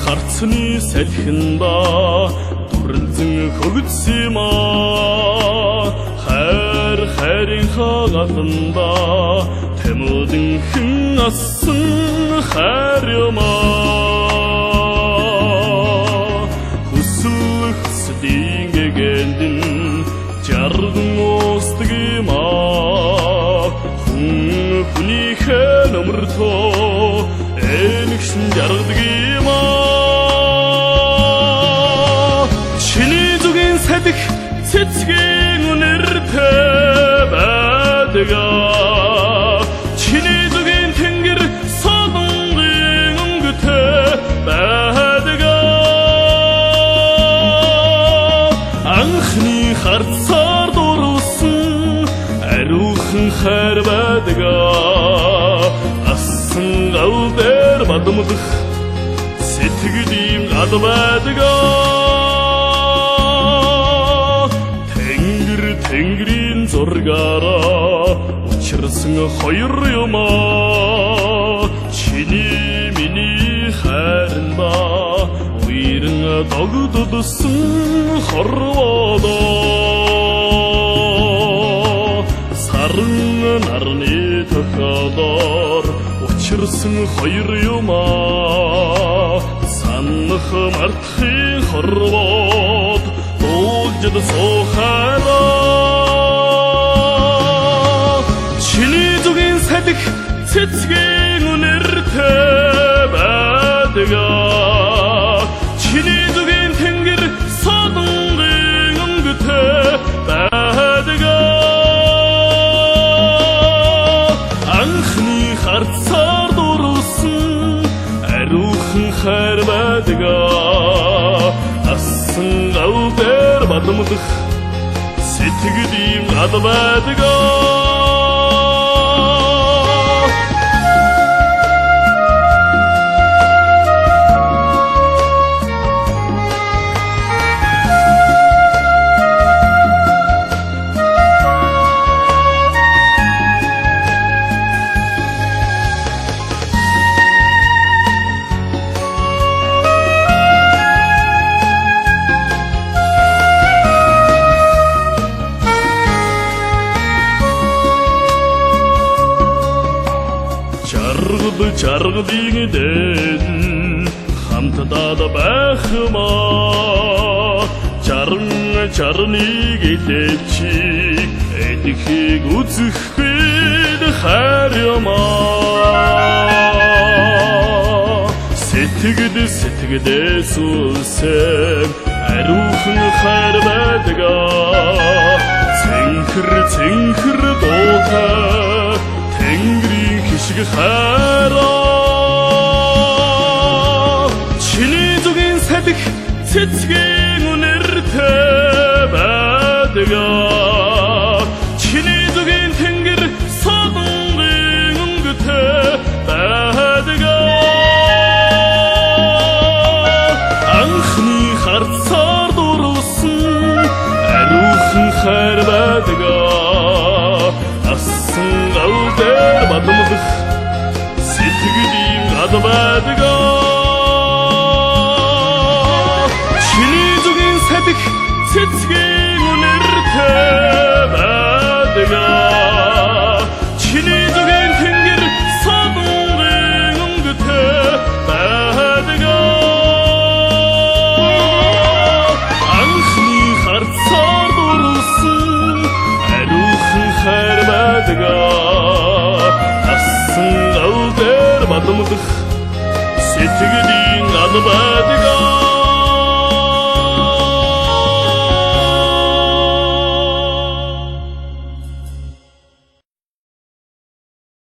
харцны салхин ба дүрлзэн хөгжсөмө хайр хайрын хагаланда тэмүүдэн хэн асан хайр юмаа хүсүхсдийн гэгэндэн жарган устгийма хүнийхээ номертоо энэгшин жаргадгийма чиний зүгийн садих цэцгийн үнэртэй байдгаа чиний зүгийн тэнгэр содонгийн өнгөтэй байдгаа анхны харцаар дурусан ариухан хайр байдгаа асан гал дээр бадамдах сэтгэлийн гад байдгаа тэнгэрийн зургаараа учирсан хоёр юмаа чиний миний хайрын ба уйран догдодсон хорвоодоо сарн нарны тохиолоор учирсан хоёр юмаа санах мартахын хорвоод дуулжид суухаараа чиний зүгийн садих цэцгийн үнэртэй байдгаа чиний зүгийн тэнгэр содонгийн өнгөтэй байдгаа анхны харцаар дурусан ариухан хайр байдгаа асан гал дээр бадамдах сэтгэлийн гад байдгаа жаргадын дэн хамтдаа байхмаа жарныг илээчиг эдхийг үзэхэд хайр юмаа сэтгэдээс үлсэн ариухан хайр байдгаа цэнхэр дуутай тэнгэрийн хишиг хайраа чиний зүгийн садих цэцгийн үнэртэй байдгаа чиний зүгийн тэнгэр содонгийн өнгөтэй байдгаа анхны харцаар дурусан ариухан хайр байдгаа асан гал дээр бадамдах сэтгэлийн гад байдгаа чиний зүгийн садих цэцгийн үнэртэй байдгаа чиний зүгийн тэнгэр содонгийн өнгөтэй байдгаа анхны харцаар дурусан ариухан хайр байдгаа асан гал дээр бадамдах сэтгэлийн гад байдгаа